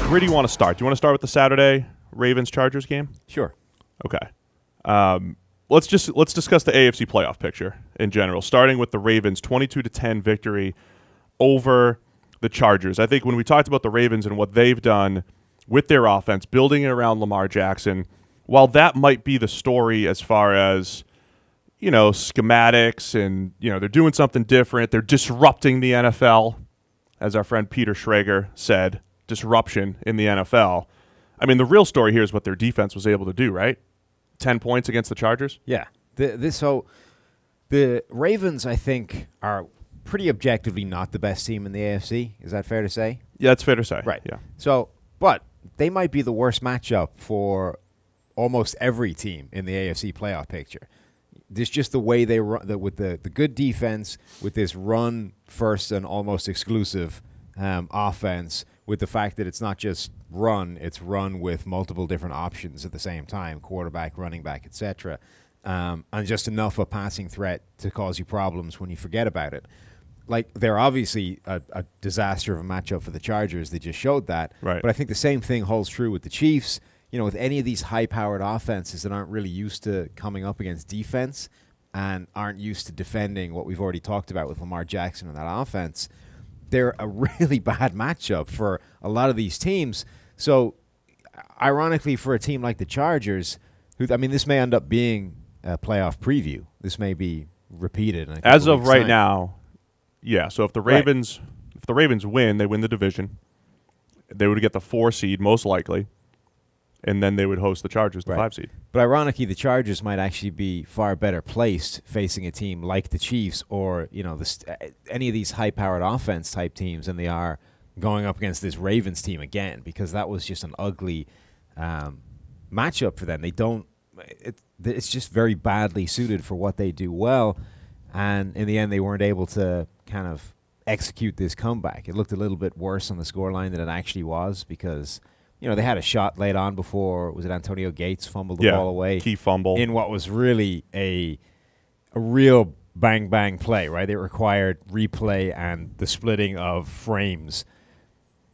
Where do you want to start? Do you want to start with the Saturday Ravens-Chargers game? Sure. Okay. Let's discuss the AFC playoff picture in general, starting with the Ravens' 22-10 victory over the Chargers. I think when we talked about the Ravens and what they've done with their offense, building it around Lamar Jackson, while that might be the story as far as, you know, schematics and, you know, they're doing something different, they're disrupting the NFL, as our friend Peter Schrager said, disruption in the NFL. I mean, the real story here is what their defense was able to do, right? 10 points against the Chargers? Yeah. So the Ravens, I think, are pretty objectively not the best team in the AFC. Is that fair to say? Yeah, it's fair to say. Right. Yeah. So, but they might be the worst matchup for almost every team in the AFC playoff picture. This just the way they run with the good defense, with this run first and almost exclusive offense, with the fact that it's not just run, it's run with multiple different options at the same time, quarterback, running back, etc., and just enough a passing threat to cause you problems when you forget about it. Like, they're obviously a disaster of a matchup for the Chargers. They just showed that. Right. But I think the same thing holds true with the Chiefs. You know, with any of these high-powered offenses that aren't really used to coming up against defense and aren't used to defending what we've already talked about with Lamar Jackson and that offense, they're a really bad matchup for a lot of these teams. So, ironically, for a team like the Chargers, who, I mean, this may end up being a playoff preview. This may be repeated. As of right now, yeah. So if the Ravens, win, they win the division. They would get the 4 seed most likely, and then they would host the Chargers, the 5 seed. But ironically, the Chargers might actually be far better placed facing a team like the Chiefs or, you know, any of these high-powered offense type teams than they are going up against this Ravens team again, because that was just an ugly matchup for them. They don't. It's just very badly suited for what they do well, and in the end, they weren't able to kind of execute this comeback. It looked a little bit worse on the scoreline than it actually was because, you know, they had a shot late on before, was it Antonio Gates fumbled the ball away? Key fumble. In what was really a real bang-bang play, right? It required replay and the splitting of frames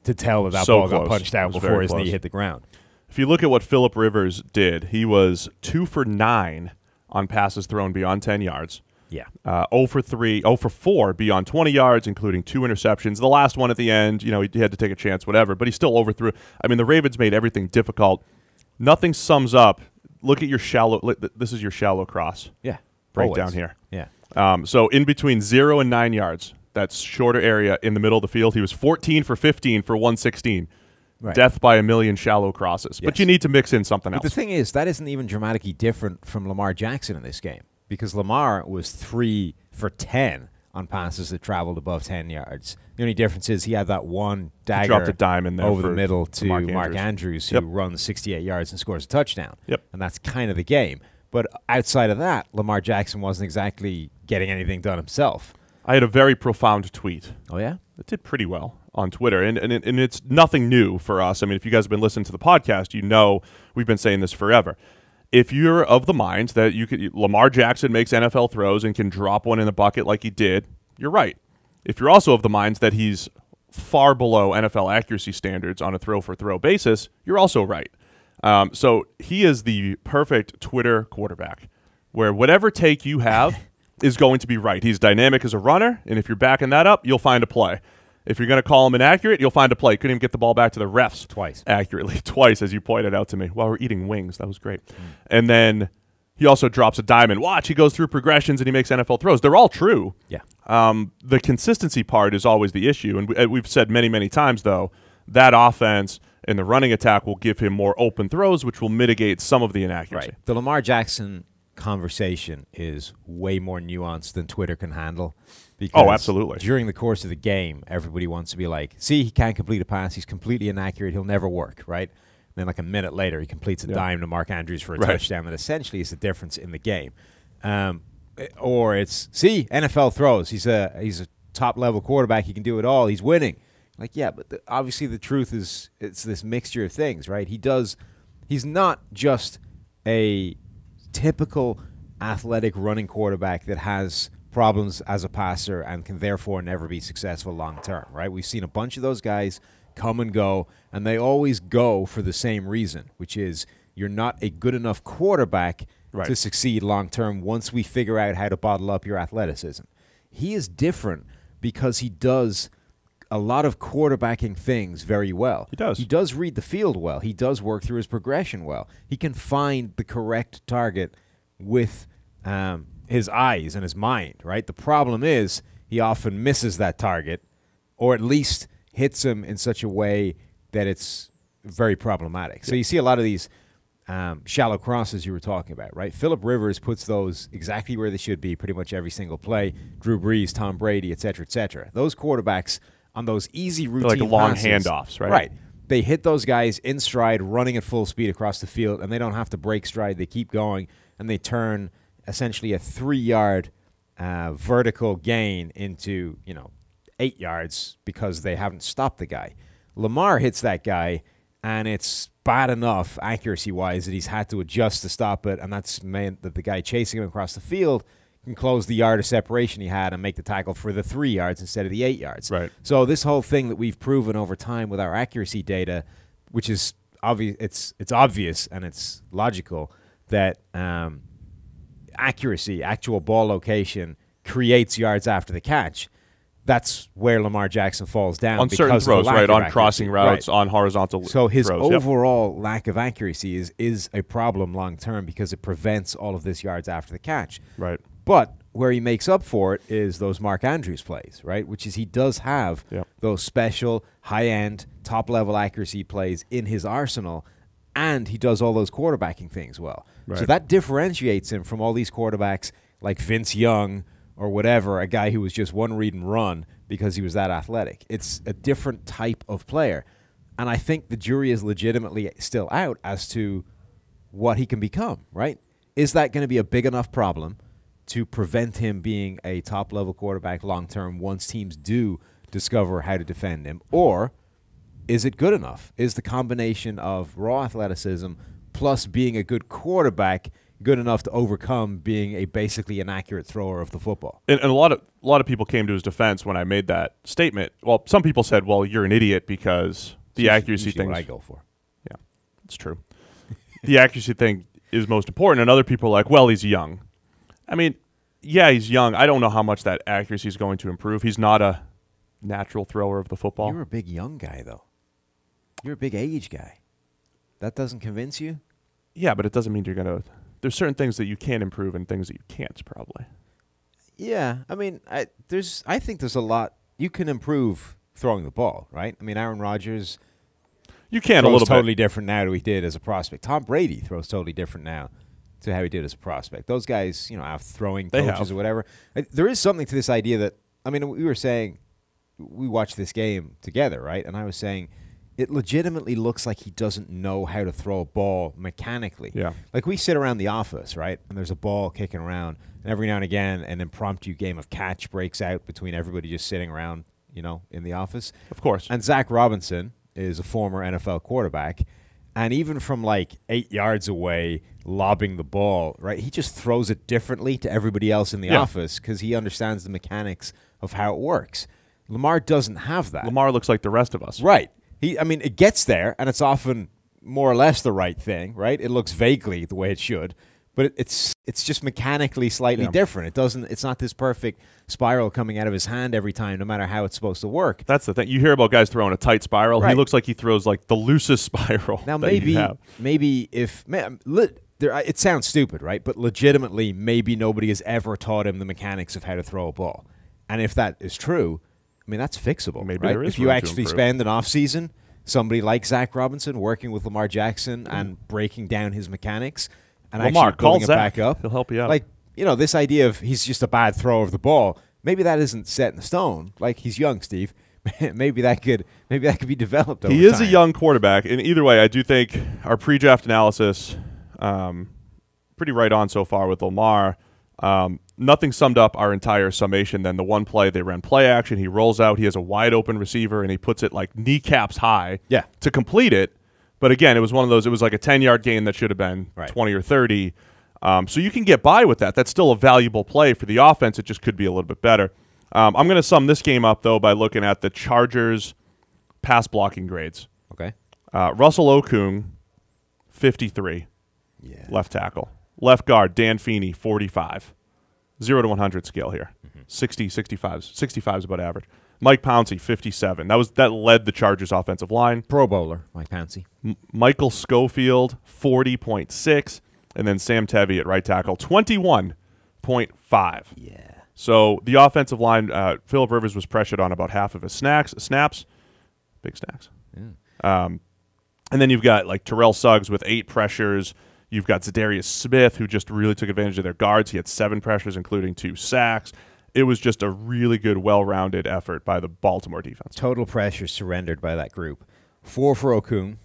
to tell that So ball got close. punched out before his knee hit the ground. If you look at what Phillip Rivers did, he was 2 for 9 on passes thrown beyond 10 yards. Yeah. 0 for 4 beyond 20 yards, including 2 interceptions. The last one at the end, you know, he had to take a chance, whatever, but he still overthrew. I mean, the Ravens made everything difficult. Nothing sums up. Look at your shallow. This is your shallow cross. Yeah. Breakdown here. Yeah. So in between 0 and 9 yards, that's shorter area in the middle of the field. He was 14 for 15 for 116. Right. Death by a million shallow crosses. Yes. But you need to mix in something else. But the thing is, that isn't even dramatically different from Lamar Jackson in this game, because Lamar was 3 for 10 on passes that traveled above 10 yards. The only difference is he had that one dagger, dropped a dime in there over the middle to Mark Andrews, who Yep. runs 68 yards and scores a touchdown. Yep. And that's kind of the game. But outside of that, Lamar Jackson wasn't exactly getting anything done himself. I had a very profound tweet. Oh, yeah? It did pretty well on Twitter, and it's nothing new for us. I mean, if you guys have been listening to the podcast, you know we've been saying this forever. If you're of the mind that Lamar Jackson makes NFL throws and can drop one in the bucket like he did, you're right. If you're also of the mind that he's far below NFL accuracy standards on a throw-for-throw basis, you're also right. So he is the perfect Twitter quarterback, where whatever take you have is going to be right. He's dynamic as a runner, and if you're backing that up, you'll find a play. If you're going to call him inaccurate, you'll find a play. Couldn't even get the ball back to the refs twice accurately. Twice, as you pointed out to me, while we're eating wings. That was great. And then he also drops a diamond. Watch, he goes through progressions and he makes NFL throws. They're all true. Yeah. The consistency part is always the issue. And we've said many, many times, though, that offense and the running attack will give him more open throws, which will mitigate some of the inaccuracy. Right. The Lamar Jackson conversation is way more nuanced than Twitter can handle. Oh, absolutely. During the course of the game, everybody wants to be like, see, he can't complete a pass. He's completely inaccurate. He'll never work, right? And then like a minute later, he completes a dime to Mark Andrews for a touchdown that essentially is the difference in the game. Or it's, see, NFL throws. He's a top-level quarterback. He can do it all. He's winning. Like, yeah, but obviously the truth is it's this mixture of things, right? He's not just a typical athletic running quarterback that has problems as a passer and can therefore never be successful long term, right? We've seen a bunch of those guys come and go, and they always go for the same reason, which is you're not a good enough quarterback to succeed long term once we figure out how to bottle up your athleticism. He is different because he does a lot of quarterbacking things very well. He does. He does read the field well. He does work through his progression well. He can find the correct target with his eyes and his mind, right? The problem is he often misses that target, or at least hits him in such a way that it's very problematic. So you see a lot of these shallow crosses you were talking about, right? Phillip Rivers puts those exactly where they should be pretty much every single play. Drew Brees, Tom Brady, et cetera, et cetera. Those quarterbacks on those easy routine like long passes, handoffs, right? Right. They hit those guys in stride, running at full speed across the field, and they don't have to break stride. They keep going, and they turn essentially a 3-yard vertical gain into, 8 yards because they haven't stopped the guy. Lamar hits that guy, and it's bad enough accuracy-wise that he's had to adjust to stop it, and that's meant that the guy chasing him across the field can close the yard of separation he had and make the tackle for the 3 yards instead of the 8 yards. Right. So this whole thing that we've proven over time with our accuracy data, which is obvious, it's obvious and it's logical that accuracy, actual ball location, creates yards after the catch. That's where Lamar Jackson falls down on certain throws, right? On crossing routes, on horizontal. So his throws, overall lack of accuracy is a problem long term because it prevents all of this yards after the catch. Right. But where he makes up for it is those Mark Andrews plays, right? Which is he does have those special, high-end, top-level accuracy plays in his arsenal, and he does all those quarterbacking things well. Right. So that differentiates him from all these quarterbacks like Vince Young or whatever, a guy who was just one read and run because he was that athletic. It's a different type of player. And I think the jury is legitimately still out as to what he can become, right? Is that going to be a big enough problem to prevent him being a top-level quarterback long-term once teams do discover how to defend him? Or is it good enough? Is the combination of raw athleticism plus being a good quarterback good enough to overcome being basically an accurate thrower of the football? And a lot of people came to his defense when I made that statement. Well, some people said, well, you're an idiot because the accuracy thing. What I go for. Yeah, it's true. The accuracy thing is most important. And other people are like, well, he's young. I mean, yeah, he's young. I don't know how much that accuracy is going to improve. He's not a natural thrower of the football. You're a big young guy, though. You're a big age guy. That doesn't convince you? Yeah, but it doesn't mean you're going to. There's certain things that you can improve and things that you can't, probably. Yeah, I mean, I think there's a lot you can improve throwing the ball, right? I mean, Aaron Rodgers you can throws a little totally different now than he did as a prospect. Tom Brady throws totally different now to how he did as a prospect. Those guys, have throwing coaches or whatever. There is something to this idea that, I mean, we were saying, we watched this game together, right? And I was saying, it legitimately looks like he doesn't know how to throw a ball mechanically. Yeah. Like we sit around the office, right? And there's a ball kicking around. And every now and again, an impromptu game of catch breaks out between everybody just sitting around, in the office. Of course. And Zach Robinson is a former NFL quarterback. And even from like 8 yards away, lobbing the ball, right? He just throws it differently to everybody else in the office because he understands the mechanics of how it works. Lamar doesn't have that. Lamar looks like the rest of us. Right. It gets there, and it's often more or less the right thing, right? It looks vaguely the way it should, but it's just mechanically slightly different. It's not this perfect spiral coming out of his hand every time, no matter how it's supposed to work. That's the thing. You hear about guys throwing a tight spiral. Right. He looks like he throws like the loosest spiral. Now maybe it sounds stupid, right? But legitimately, maybe nobody has ever taught him the mechanics of how to throw a ball, and if that is true, I mean, that's fixable. Maybe right? there is if you actually spend an offseason, somebody like Zach Robinson working with Lamar Jackson and breaking down his mechanics and Lamar, actually building it Zach. back up. He'll help you out. Like, this idea of he's just a bad thrower of the ball, maybe that isn't set in stone. Like, he's young, Steve. maybe that could be developed over time. He is a young quarterback, and either way, I do think our pre-draft analysis pretty right on so far with Lamar. Nothing summed up our entire summation than the one play. They ran play action. He rolls out. He has a wide open receiver, and he puts it like kneecaps high to complete it. But again, it was one of those. It was like a 10-yard gain that should have been 20 or 30. So you can get by with that. That's still a valuable play for the offense. It just could be a little bit better. I'm going to sum this game up, though, by looking at the Chargers' pass blocking grades. Okay. Russell Okung, 53. Yeah. Left tackle. Left guard, Dan Feeney, 45. 0 to 100 scale here. 60, 65. 65 is about average. Mike Pouncey, 57. That led the Chargers' offensive line. Pro Bowler, Mike Pouncey. Michael Schofield, 40.6. And then Sam Tevy at right tackle, 21.5. Yeah. So the offensive line, Phillip Rivers was pressured on about half of his snaps. Big snacks. Yeah. And then you've got like Terrell Suggs with 8 pressures. You've got Zadarius Smith, who just really took advantage of their guards. He had 7 pressures, including 2 sacks. It was just a really good, well-rounded effort by the Baltimore defense. Total pressure surrendered by that group. 4 for Okung,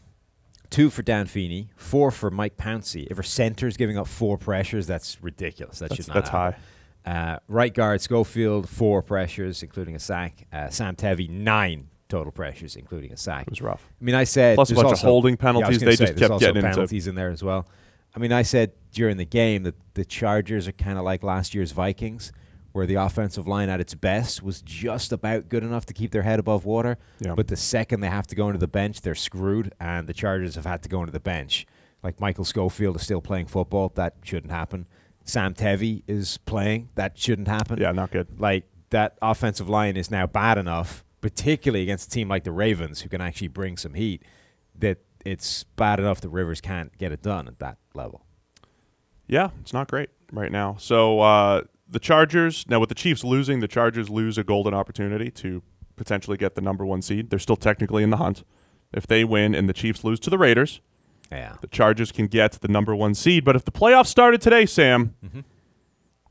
2 for Dan Feeney, 4 for Mike Pouncey. If our center's giving up 4 pressures, that's ridiculous. Should not That's happen. high. Right guard Schofield, 4 pressures, including a sack. Sam Tevy, 9 total pressures, including a sack. It was rough. I mean, I said Plus a there's bunch also, of holding penalties. Yeah, They just kept getting into penalties in there as well. I mean, I said during the game that the Chargers are kind of like last year's Vikings, where the offensive line at its best was just about good enough to keep their head above water. Yeah. But the second they have to go into the bench, they're screwed, and the Chargers have had to go into the bench. Like Michael Schofield is still playing football. That shouldn't happen. Sam Tevy is playing. That shouldn't happen. Yeah, not good. Like, that offensive line is now bad enough, particularly against a team like the Ravens, who can actually bring some heat, that it's bad enough that Rivers can't get it done at that level. Yeah, it's not great right now. So the Chargers, now with the Chiefs losing, the Chargers lose a golden opportunity to potentially get the #1 seed. They're still technically in the hunt. If they win and the Chiefs lose to the Raiders, the Chargers can get the #1 seed. But if the playoffs started today, Sam,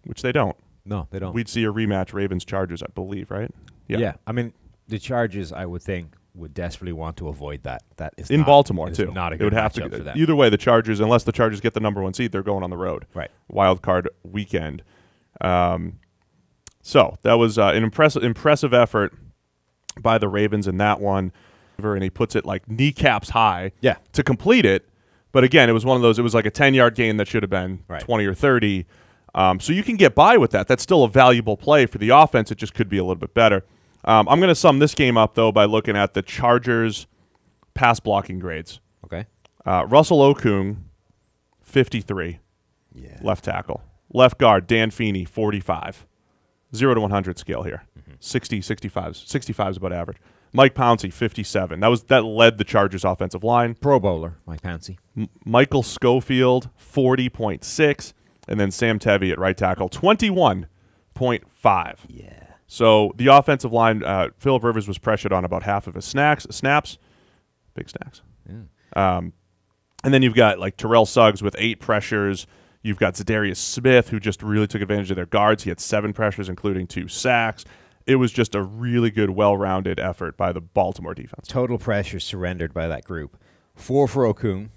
which they don't. No, they don't. We'd see a rematch Ravens-Chargers, I believe, right? Yeah. I mean, the Chargers, I would think, would desperately want to avoid that. That is in not, Baltimore, is too. not a It good would have matchup to for them. either way, the Chargers, unless the Chargers get the #1 seed, they're going on the road. Right. Wild card weekend. So that was an impressive effort by the Ravens in that one. And he puts it like kneecaps high to complete it. But again, it was one of those, it was like a 10-yard gain that should have been 20 or 30. So you can get by with that. That's still a valuable play for the offense. It just could be a little bit better. I'm going to sum this game up, though, by looking at the Chargers' pass blocking grades. Okay. Russell Okung, 53. Yeah. Left tackle. Left guard, Dan Feeney, 45. 0 to 100 scale here. 60, 65. 65 is about average. Mike Pouncey, 57. That led the Chargers' offensive line. Pro Bowler, Mike Pouncey. Michael Schofield, 40.6. And then Sam Tevy at right tackle, 21.5. Yeah. So the offensive line, Phillip Rivers was pressured on about half of his snaps. Big snacks. Yeah. And then you've got like Terrell Suggs with 8 pressures. You've got Zadarius Smith, who just really took advantage of their guards. He had 7 pressures, including 2 sacks. It was just a really good, well-rounded effort by the Baltimore defense. Total pressure surrendered by that group. 4 for Okung,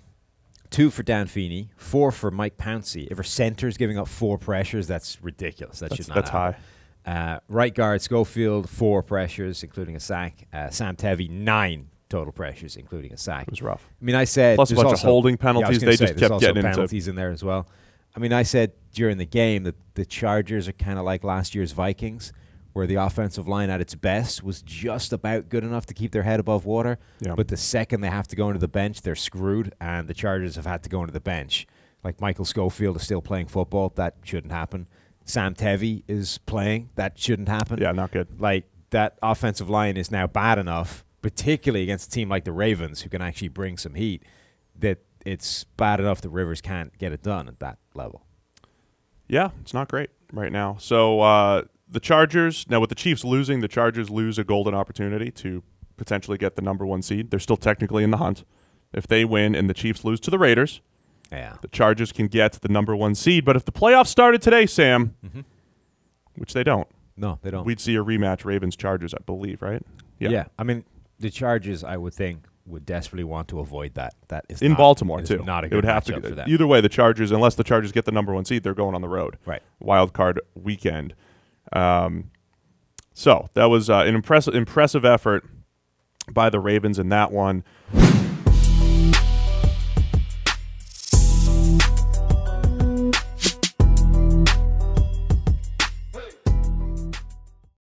2 for Dan Feeney, 4 for Mike Pouncey. If our center's giving up 4 pressures, that's ridiculous. Should not happen. High. Right guard Schofield, 4 pressures, including a sack. Sam Tevy, 9 total pressures, including a sack. It was rough. I mean, I said plus a bunch of holding penalties. They just kept getting into penalties in there as well. I mean, I said during the game that the Chargers are kind of like last year's Vikings, where the offensive line at its best was just about good enough to keep their head above water. Yeah. But the second they have to go into the bench, they're screwed, and the Chargers have had to go into the bench. Like Michael Schofield is still playing football. That shouldn't happen. Sam Tevy is playing. That shouldn't happen. Yeah, not good. Like, that offensive line is now bad enough, particularly against a team like the Ravens, who can actually bring some heat, that it's bad enough that Rivers can't get it done at that level. Yeah, it's not great right now. So the Chargers, now with the Chiefs losing, the Chargers lose a golden opportunity to potentially get the #1 seed. They're still technically in the hunt. If they win and the Chiefs lose to the Raiders, the Chargers can get the #1 seed. But if the playoffs started today, Sam, which they don't. No, they don't. We'd see a rematch Ravens-Chargers, I believe, right? Yeah. I mean, the Chargers, I would think, would desperately want to avoid that. That is in not, Baltimore, is too. Not a it good would have matchup to for them. either way, the Chargers, unless the Chargers get the #1 seed, they're going on the road. Right. Wild card weekend. So that was an impressive effort by the Ravens in that one.